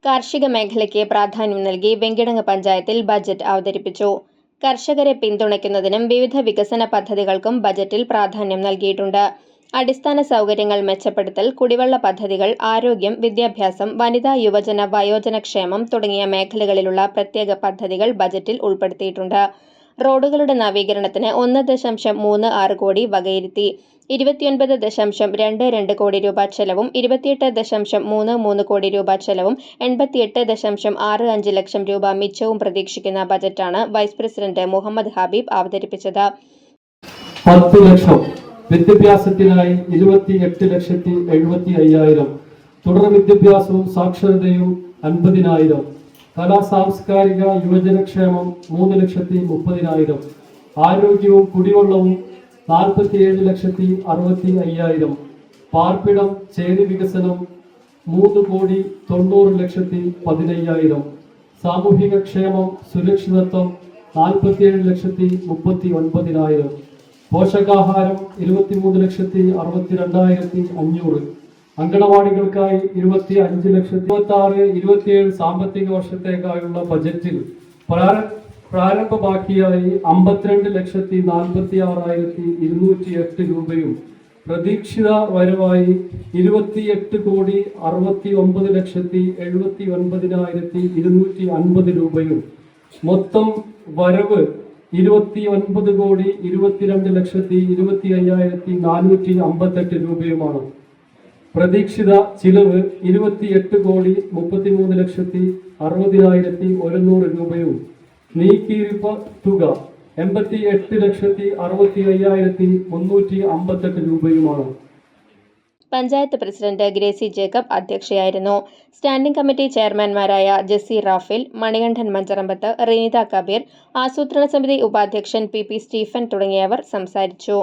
കാർഷിക മേഖലയ്ക്ക് പ്രാധാന്യം നൽകി വെങ്കിടങ്ങ് പഞ്ചായത്തിൽ ബജറ്റ് അവതരിപ്പിച്ചു. കർഷകരെ പിന്തുണയ്ക്കുന്നതിനും വിവിധ വികസന പദ്ധതികൾക്കും ബജറ്റിൽ പ്രാധാന്യം നൽകിയിട്ടുണ്ട്. അടിസ്ഥാന സൗകര്യങ്ങൾ മെച്ചപ്പെടുത്തൽ, കുടിവെള്ള പദ്ധതികൾ, ആരോഗ്യം, വിദ്യാഭ്യാസം, വനിതാ യുവജന വയോജന ക്ഷേമം തുടങ്ങിയ മേഖലകളിലുള്ള പ്രത്യേക പദ്ധതികൾ ബജറ്റിൽ ഉൾപ്പെടുത്തിയിട്ടുണ്ട്. റോഡുകളുടെ നവീകരണത്തിന് 1.36 കോടി വകയിരുത്തി. 29.22 കോടി രൂപ ചെലവും 28.33 കോടി രൂപ ചെലവും 88.65 ലക്ഷം രൂപ മിച്ചവും പ്രതീക്ഷിക്കുന്ന ബജറ്റാണ് വൈസ് പ്രസിഡന്റ് മുഹമ്മദ് ഹബീബ് അവതരിപ്പിച്ചത്. 10 ലക്ഷം വിദ്യാഭ്യാസത്തിനായി 28,70,75,000, തുടർ വിദ്യാഭ്യാസവും സാക്ഷരതയും 50,000, കലാ സാംസ്കാരിക യുവജനക്ഷേമം 3,30,000, ആരോഗ്യവും കുടിവെള്ളവും 47,65,000, പാർപ്പിടം ചേരി വികസനം 3,90,15,000, സാമൂഹിക ക്ഷേമം സുരക്ഷിതത്വം 47,39,000, പോഷകാഹാരം 23,62,500, അങ്കണവാടികൾക്കായി 25,26,27 സാമ്പത്തിക വർഷത്തേക്കായുള്ള ബജറ്റിൽ പ്രാരംഭ ബാക്കിയായി 52,46,208 രൂപയും പ്രതീക്ഷിത വരവായി 28,69,79,250 രൂപയും മൊത്തം വരവ് 29,22,25,458 രൂപയുമാണ്. പ്രതീക്ഷിത ചിലവ് 28,33,60,100 രൂപയും നീക്കിയിരിപ്പ് തുക 88,65,358 രൂപയുമാണ്. പഞ്ചായത്ത് പ്രസിഡന്റ് ഗ്രേസി ജേക്കബ് അധ്യക്ഷയായിരുന്നു. സ്റ്റാൻഡിംഗ് കമ്മിറ്റി ചെയർമാൻമാരായ ജെസ്സി റാഫേൽ, മണികണ്ഠൻ മഞ്ചറമ്പത്ത്, റീനിത കബീർ, ആസൂത്രണ സമിതി ഉപാധ്യക്ഷൻ പി സ്റ്റീഫൻ തുടങ്ങിയവർ സംസാരിച്ചു.